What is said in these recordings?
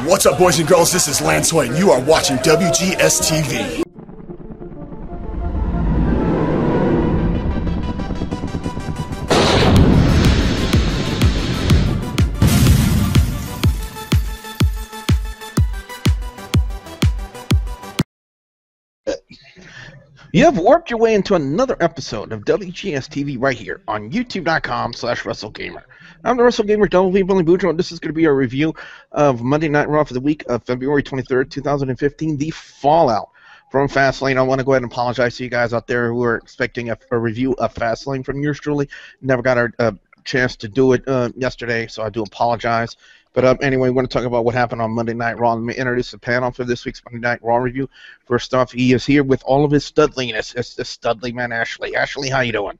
What's up, boys and girls? This is Lance White, and you are watching WGS-TV. You have warped your way into another episode of WGS-TV right here on YouTube.com/WrestleGamer. I'm the WrestleGamer, W. Billy Boudreaux, and this is going to be a review of Monday Night Raw for the week of February 23rd, 2015, the Fallout from Fastlane. I want to go ahead and apologize to you guys out there who are expecting a review of Fastlane from yours truly. Never got a chance to do it yesterday, so I do apologize. But anyway, we want to talk about what happened on Monday Night Raw. Let me introduce the panel for this week's Monday Night Raw review. First off, he is here with all of his studliness. It's the studly man, Ashley. Ashley, how you doing?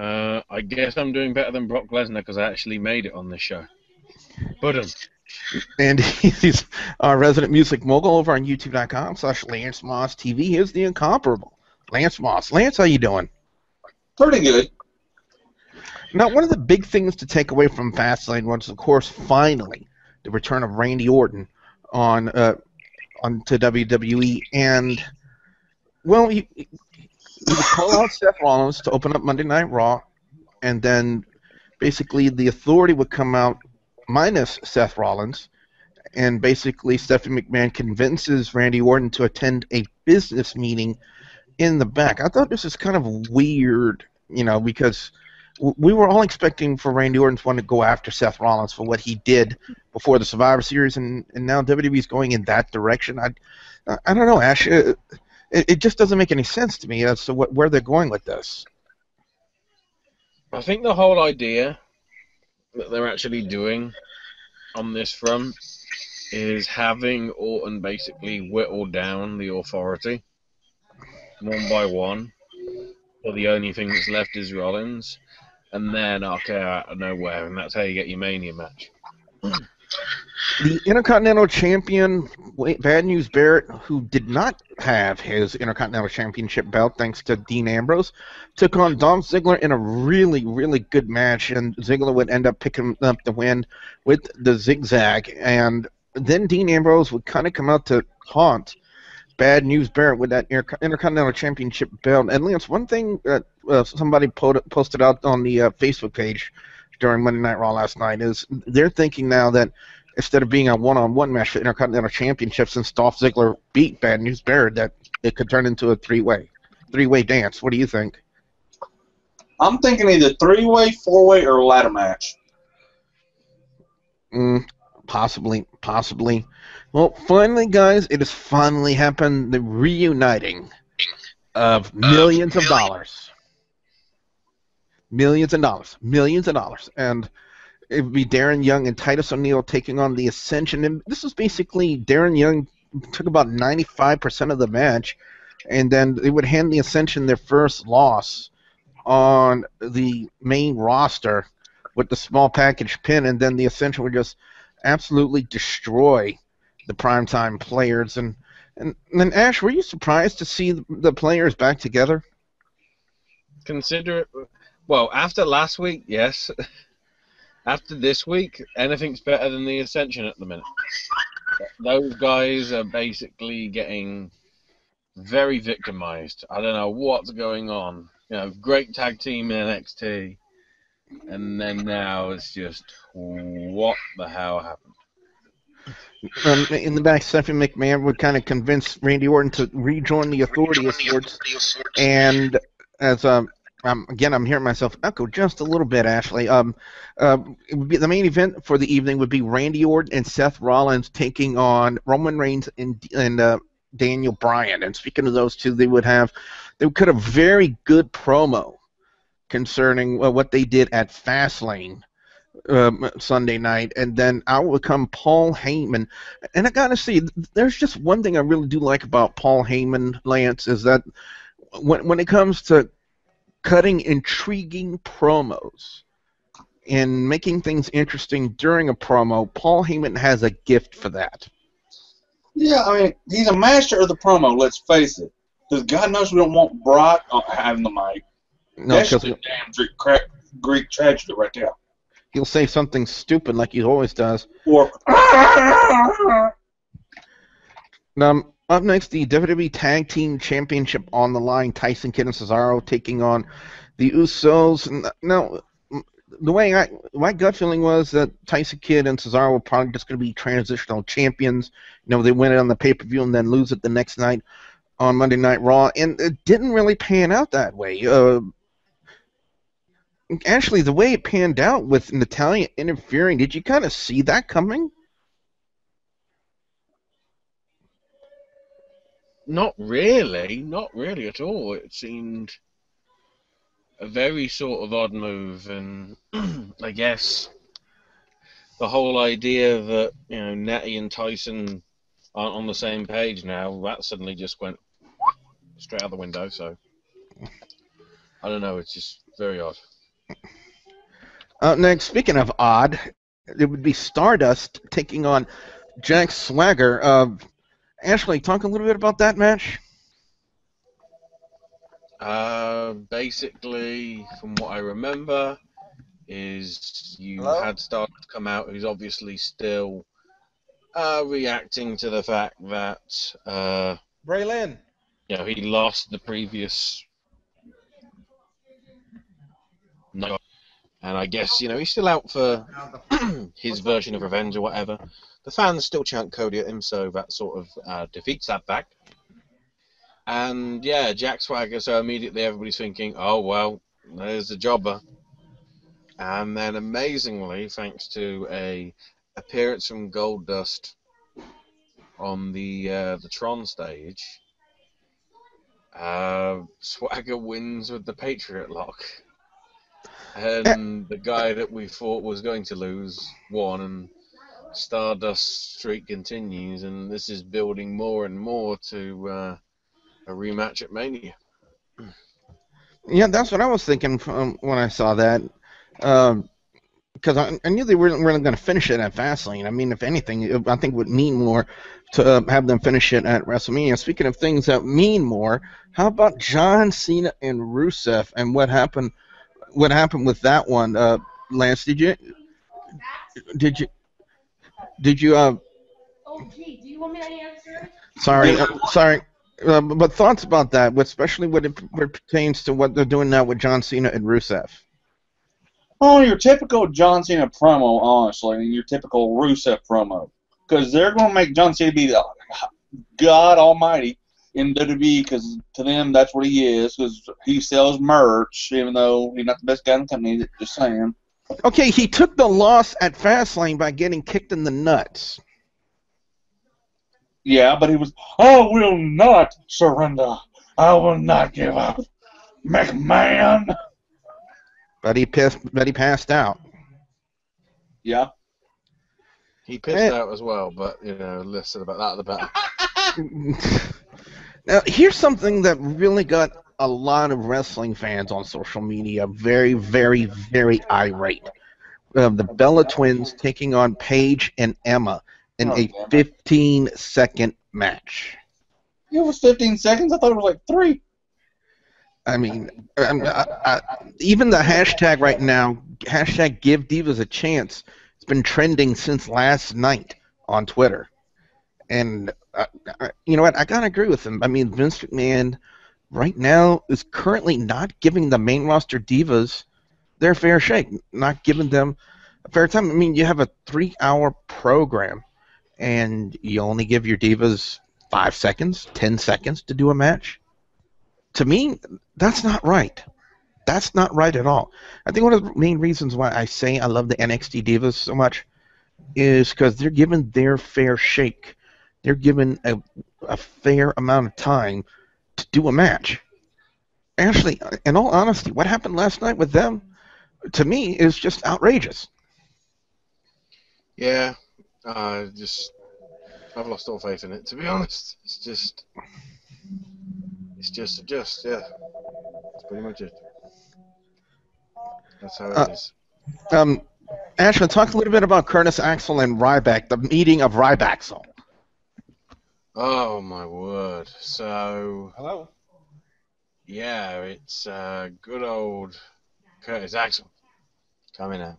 I guess I'm doing better than Brock Lesnar because I actually made it on this show. But And he's our resident music mogul over on YouTube.com/Lance Moss TV. Here's the incomparable Lance Moss. Lance, how you doing? Pretty good. Now, one of the big things to take away from Fastlane was, of course, finally the return of Randy Orton to WWE, and well, he would call out Seth Rollins to open up Monday Night Raw, and then basically the Authority would come out minus Seth Rollins, and basically Stephanie McMahon convinces Randy Orton to attend a business meeting in the back. I thought this was kind of weird, you know, because we were all expecting for Randy Orton to want to go after Seth Rollins for what he did before the Survivor Series, and now WWE's going in that direction. I don't know, Ash. It just doesn't make any sense to me as to where they're going with this. I think the whole idea that they're actually doing on this front is having Orton basically whittle down the Authority one by one, or the only thing that's left is Rollins. And then, okay, out of nowhere, and that's how you get your Mania match. The Intercontinental Champion, Bad News Barrett, who did not have his Intercontinental Championship belt thanks to Dean Ambrose, took on Dolph Ziggler in a really, really good match, and Ziggler would end up picking up the win with the Zig Zag, and then Dean Ambrose would kind of come out to haunt Bad News Barrett with that Intercontinental Championship belt. And Lance, one thing that somebody posted out on the Facebook page during Monday Night Raw last night is they're thinking now that instead of being a one-on-one match for Intercontinental Championship, since Dolph Ziggler beat Bad News Barrett, that it could turn into a three-way dance. What do you think? I'm thinking either three-way, four-way, or a ladder match. Possibly. Well, finally, guys, it has finally happened, the reuniting of millions of dollars. Millions of dollars. And it would be Darren Young and Titus O'Neil taking on the Ascension. And this was basically Darren Young took about 95% of the match, and then they would hand the Ascension their first loss on the main roster with the small package pin, and then the Ascension would just absolutely destroy the primetime players. And then, Ash, were you surprised to see the players back together? Consider it. Well, after last week, yes. After this week, anything's better than the Ascension at the minute. Those guys are basically getting very victimized. I don't know what's going on. You know, great tag team in NXT, and then now it's just, what the hell happened? In the back, Stephanie McMahon would kind of convince Randy Orton to rejoin the Authority of sorts. And as again, I'm hearing myself echo just a little bit, Ashley. It would be the main event for the evening would be Randy Orton and Seth Rollins taking on Roman Reigns and Daniel Bryan. And speaking of those two, they could have a very good promo concerning what they did at Fastlane Sunday night, and then out would come Paul Heyman. And I gotta say, there's just one thing I really do like about Paul Heyman, Lance, is that when it comes to cutting intriguing promos and making things interesting during a promo, Paul Heyman has a gift for that. Yeah, I mean, he's a master of the promo, let's face it. Because God knows we don't want Brock having the mic. No, that's just a damn Greek tragedy right there. he'll say something stupid like he always does. Or up next, the WWE Tag Team Championship on the line. Tyson Kidd and Cesaro taking on the Usos. Now, the way my gut feeling was that Tyson Kidd and Cesaro were probably just going to be transitional champions. They win it on the pay-per-view and then lose it the next night on Monday Night Raw, and it didn't really pan out that way. Actually, the way it panned out with Natalya interfering, did you kind of see that coming? Not really at all. It seemed a very sort of odd move, and I guess the whole idea that Natty and Tyson aren't on the same page now, that suddenly just went straight out the window. So I don't know. It's just very odd. Next, speaking of odd, it would be Stardust taking on Jack Swagger. Ashley, talk a little bit about that match. Basically, from what I remember, is you had Stardust come out, who's obviously still reacting to the fact that Braylon. He lost the previous night, and I guess he's still out for his version of revenge or whatever. The fans still chant Cody at him, so that sort of defeats that fact. And yeah, Jack Swagger, so immediately everybody's thinking, oh well, there's the jobber. And then amazingly, thanks to a appearance from Goldust on the Tron stage, Swagger wins with the Patriot Lock. And the guy that we thought was going to lose won, and Stardust streak continues, and this is building more and more to a rematch at Mania. Yeah, that's what I was thinking when I saw that. Because I knew they weren't really going to finish it at Fastlane. I mean, if anything, I think it would mean more to have them finish it at WrestleMania. Speaking of things that mean more, how about John Cena and Rusev and what happened with that one? Lance, did you Oh, gee, do you want me to answer? Sorry. But thoughts about that, especially when it pertains to what they're doing now with John Cena and Rusev? Oh, your typical John Cena promo, honestly, and your typical Rusev promo. Because they're going to make John Cena be God Almighty in WWE, because to them, that's what he is, because he sells merch, even though he's not the best guy in the company, just saying. Okay, he took the loss at Fastlane by getting kicked in the nuts. Yeah, but he was, I will not surrender. I will not give up. McMahon. But he passed out. Yeah. He pissed out as well, but less said about that, the better. Now, here's something that really got a lot of wrestling fans on social media very, very, very irate. The Bella Twins taking on Paige and Emma in a 15-second match. It was 15 seconds? I thought it was like 3. I mean, even the hashtag right now, hashtag Give Divas a Chance, it's been trending since last night on Twitter. And you know what? I gotta agree with him. I mean, Vince McMahon right now is currently not giving the main roster divas their fair shake, not giving them a fair time. I mean, you have a 3-hour program, and you only give your divas 5 seconds, 10 seconds to do a match. To me, that's not right. That's not right at all. I think one of the main reasons why I say I love the NXT divas so much is because they're given their fair shake. They're given a fair amount of time to do a match. Actually, in all honesty, what happened last night with them, to me, is just outrageous. Yeah, I've lost all faith in it, to be honest. It's just, yeah. That's pretty much it. That's how it is. Ashley, talk a little bit about Curtis Axel and Ryback, the meeting of Ryback. Oh my word! So Hello. yeah, it's good old Curtis Axel coming out,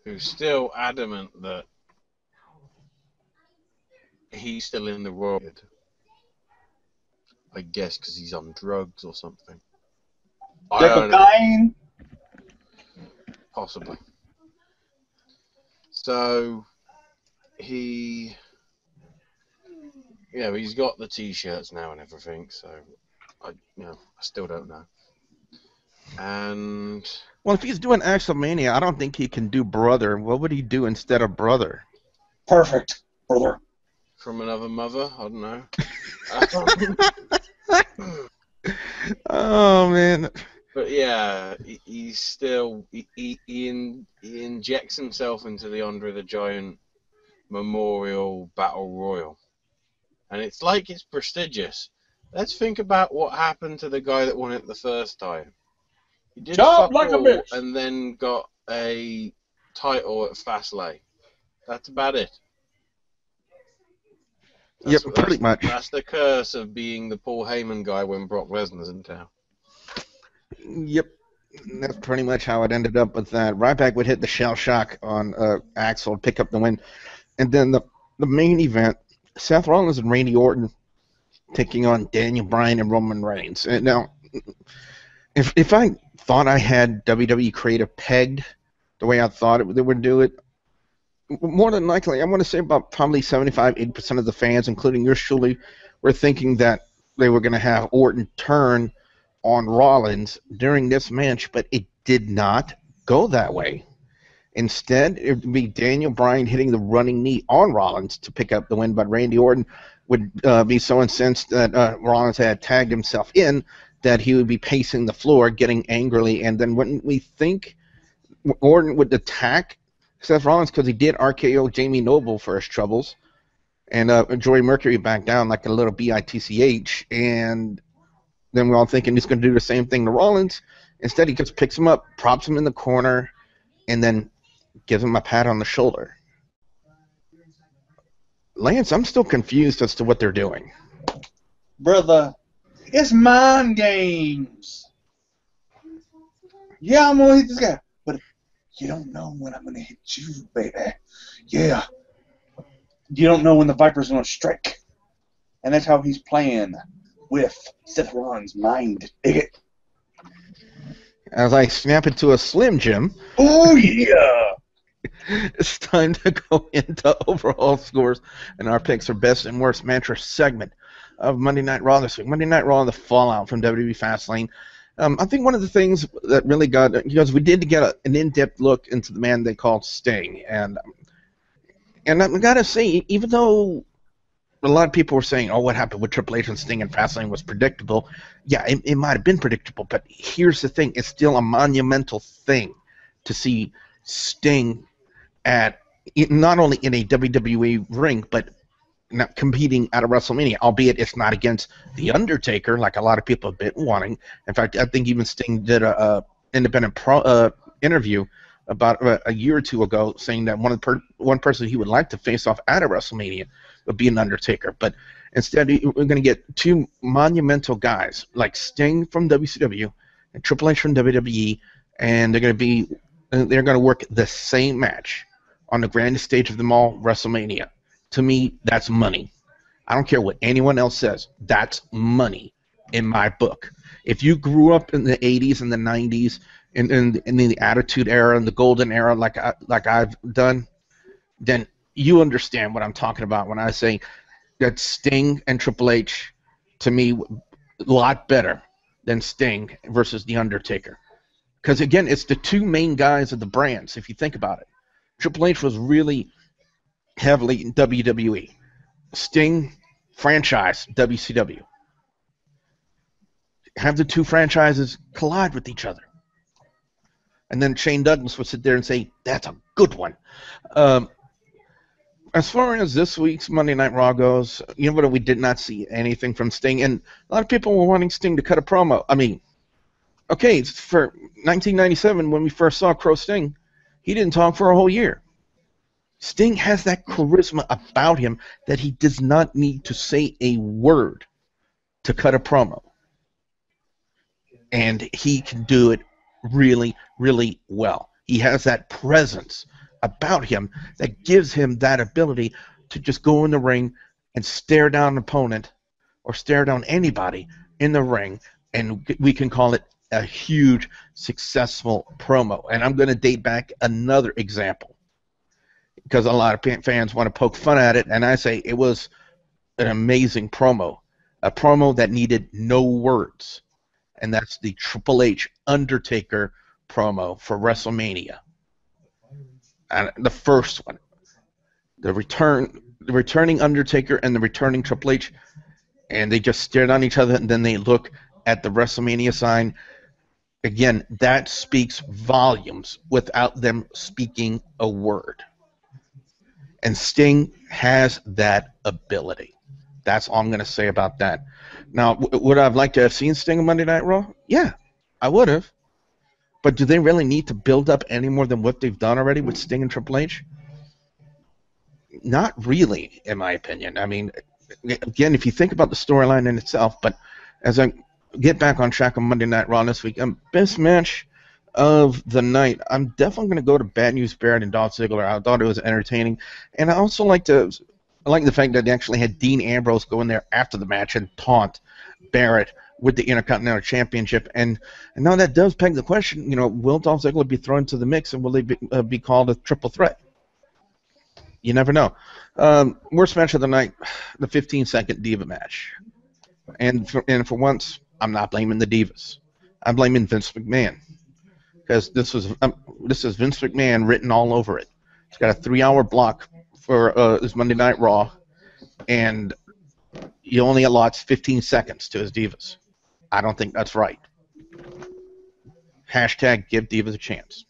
who's still adamant that he's still in the Royal. I guess because he's on drugs or something. I don't know. Cocaine. Possibly. So he's got the T-shirts now and everything. So I still don't know. And well, if he's doing Axelmania, I don't think he can do brother. What would he do instead of brother? Perfect, brother. From another mother, I don't know. Oh man. But yeah, he's still he injects himself into the Andre the Giant Memorial Battle Royal, and it's like it's prestigious. Let's think about what happened to the guy that won it the first time. He did Jump fuck like a all bitch. and then got a title at Fastlane. That's about it. Yep, pretty much. That's the curse of being the Paul Heyman guy when Brock Lesnar's in town. Yep, that's pretty much how it ended up with that. Ryback would hit the shell shock on Axel, pick up the win. And then the main event, Seth Rollins and Randy Orton taking on Daniel Bryan and Roman Reigns. And now, if I thought I had WWE creative pegged the way I thought they would do it, more than likely, I want to say about probably 75-80% of the fans, including yours truly, were thinking that they were going to have Orton turn on Rollins during this match, but it did not go that way. Instead, it would be Daniel Bryan hitting the running knee on Rollins to pick up the win, but Randy Orton would be so incensed that Rollins had tagged himself in that he would be pacing the floor, getting angrily, and then wouldn't we think Orton would attack Seth Rollins because he did RKO Jamie Noble for his troubles, and Joey Mercury back down like a little bitch, and then we're all thinking he's going to do the same thing to Rollins. Instead, he just picks him up, props him in the corner, and then gives him a pat on the shoulder. Lance, I'm still confused as to what they're doing. Brother, it's mind games. Yeah, I'm going to hit this guy, but you don't know when I'm going to hit you, baby. Yeah. You don't know when the Viper's going to strike. And that's how he's playing with Seth Rollins' mind. Dig it? As I snap into a Slim Jim. Oh, yeah. It's time to go into overall scores and our picks for best and worst mattress segment of Monday Night Raw this week. Monday Night Raw, the fallout from WWE Fastlane. I think one of the things that really got, because we did get an in-depth look into the man they called Sting, and I gotta say, even though a lot of people were saying, "Oh, what happened with Triple H and Sting and Fastlane was predictable," yeah, it might have been predictable, but here's the thing: it's still a monumental thing to see Sting at not only in a WWE ring, but not competing at a WrestleMania, albeit it's not against The Undertaker, like a lot of people have been wanting. In fact, I think even Sting did a independent interview about a year or two ago saying that one person he would like to face off at a WrestleMania would be an Undertaker. But instead, we're going to get two monumental guys like Sting from WCW and Triple H from WWE, and they're going to work the same match on the grandest stage of them all, WrestleMania. To me, that's money. I don't care what anyone else says. That's money in my book. If you grew up in the 80s and the 90s, in the Attitude Era and the Golden Era like I've done, then you understand what I'm talking about when I say that Sting and Triple H, to me, a lot better than Sting versus The Undertaker. Because, again, it's the two main guys of the brands, if you think about it. Triple H was really heavily in WWE. Sting, franchise, WCW. Have the two franchises collide with each other. And then Shane Douglas would sit there and say, that's a good one. As far as this week's Monday Night Raw goes, you know what? We did not see anything from Sting. And a lot of people were wanting Sting to cut a promo. I mean, okay, for 1997, when we first saw Crow Sting, he didn't talk for a whole year. Sting has that charisma about him that he does not need to say a word to cut a promo. And he can do it really, really well. He has that presence about him that gives him that ability to just go in the ring and stare down an opponent or stare down anybody in the ring, and we can call it a huge, successful promo. And I'm going to date back another example because a lot of fans want to poke fun at it, and I say it was an amazing promo, a promo that needed no words, and that's the Triple H Undertaker promo for WrestleMania. And the first one, the returning Undertaker and the returning Triple H, and they just stared on each other, and then they look at the WrestleMania sign. Again, that speaks volumes without them speaking a word. And Sting has that ability. That's all I'm going to say about that. Now, would I have liked to have seen Sting on Monday Night Raw? Yeah, I would have. But do they really need to build up any more than what they've done already with Sting and Triple H? Not really, in my opinion. I mean, again, if you think about the storyline in itself, but as I get back on track on Monday Night Raw this week, best match of the night, I'm definitely going to go to Bad News Barrett and Dolph Ziggler. I thought it was entertaining. And I also like the fact that they actually had Dean Ambrose go in there after the match and taunt Barrett with the Intercontinental Championship. And now that does peg the question, will Dolph Ziggler be thrown into the mix, and will they be called a triple threat? You never know. Worst match of the night, the 15-second Diva match. And for once, I'm not blaming the Divas. I'm blaming Vince McMahon. Because this is Vince McMahon written all over it. He's got a 3-hour block for his Monday Night Raw, and he only allots 15 seconds to his Divas. I don't think that's right. Hashtag give Divas a chance.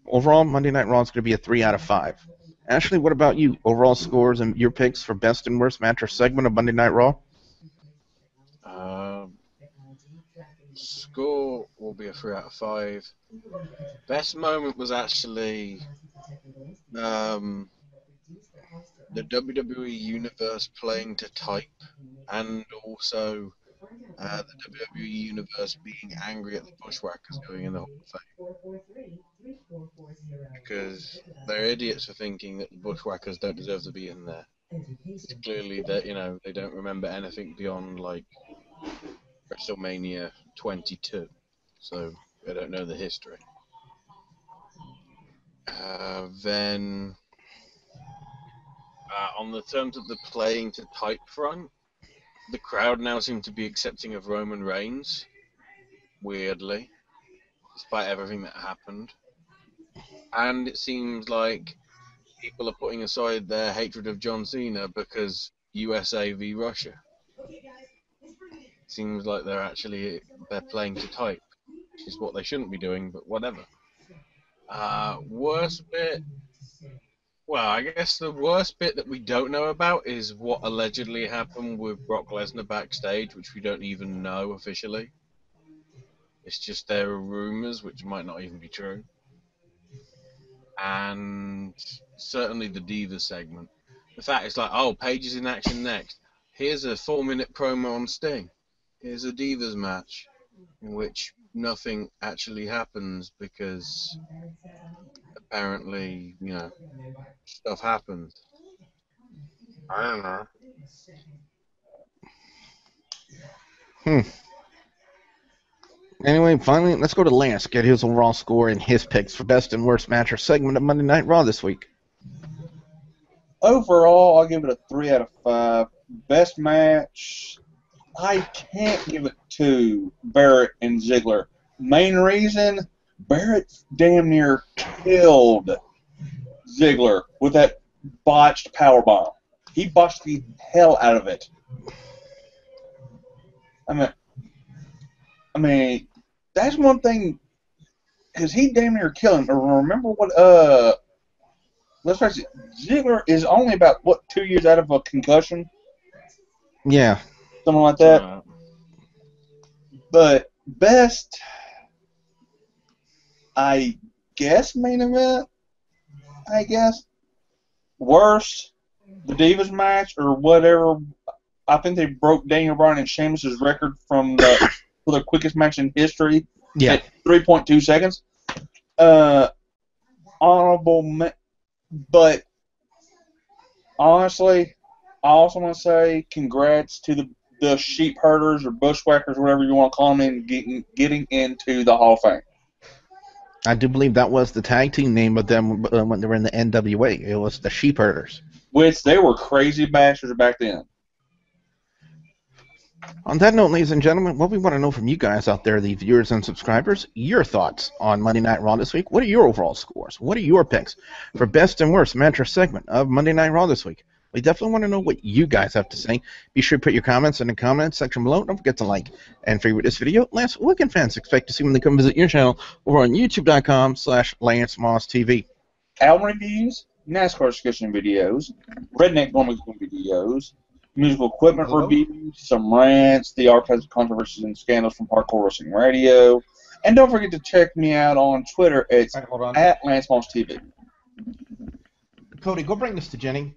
Overall, Monday Night Raw is going to be a 3 out of 5. Ashley, what about you? Overall scores and your picks for best and worst match or segment of Monday Night Raw? Score will be a 3 out of 5. Best moment was actually the WWE Universe playing to type, and also the WWE Universe being angry at the Bushwhackers going in the Hall of Fame. Because they're idiots for thinking that the Bushwhackers don't deserve to be in there. It's clearly that, they don't remember anything beyond, like, WrestleMania 22. So they don't know the history. Then, on the terms of the playing to type front, the crowd now seem to be accepting of Roman Reigns, weirdly, despite everything that happened. And it seems like people are putting aside their hatred of John Cena because USA v Russia. Seems like they're playing to type, which is what they shouldn't be doing, but whatever. Worst bit, well, I guess the worst bit that we don't know about is what allegedly happened with Brock Lesnar backstage, which we don't even know officially. It's just there are rumors, which might not even be true. And certainly the Divas segment. The fact it's like, oh, Paige is in action next. Here's a 4-minute promo on Sting. Here's a Divas match in which nothing actually happens because apparently, stuff happens. I don't know. Anyway, finally, let's go to Lance, get his overall score and his picks for best and worst match or segment of Monday Night Raw this week. Overall, I'll give it a 3 out of 5. Best match, I can't give it to Barrett and Ziggler. Main reason, Barrett damn near killed Ziggler with that botched powerbomb. He botched the hell out of it. I mean, that's one thing, because he damn near killed him. Remember what, let's face it, Ziggler is only about, 2 years out of a concussion? Yeah. Something like that. But best, I guess, main event, I guess. Worst, the Divas match, or whatever. I think they broke Daniel Bryan and Sheamus' record for the quickest match in history. Yeah. At 3.2 seconds. honorable, but honestly, I also want to say congrats to the sheep herders or bushwhackers, whatever you want to call them, in getting into the Hall of Fame. I do believe that was the tag team name of them when they were in the NWA. It was the Sheep Herders. Which they were crazy bastards back then. On that note, ladies and gentlemen, what we want to know from you guys out there, the viewers and subscribers, your thoughts on Monday Night Raw this week. What are your overall scores? What are your picks for best and worst match or segment of Monday Night Raw this week? We definitely want to know what you guys have to say. Be sure to put your comments in the comments section below. Don't forget to like and favorite this video. Last, what can fans expect to see when they come visit your channel over on youtube.com/LanceMossTV? Album reviews, NASCAR discussion videos, redneck normal videos, musical equipment reviews, some rants, the archives of controversies and scandals from Hardcore Wrestling Radio. And don't forget to check me out on Twitter. It's at LanceMossTV. Cody, go bring this to Jenny.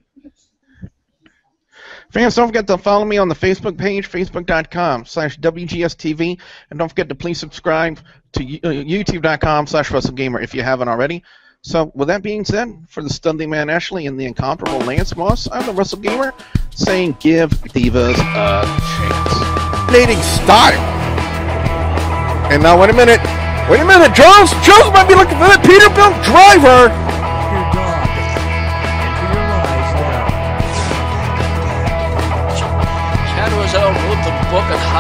Fans, don't forget to follow me on the Facebook page, facebook.com/WGS-TV. And don't forget to please subscribe to youtube.com/WrestleGamer if you haven't already. So, with that being said, for the Studly Man Ashley and the incomparable Lance Moss, I'm the WrestleGamer, saying give divas a chance. Dating style. And now, wait a minute, Jones might be looking for that Peterbilt driver. Chat was out with the book of how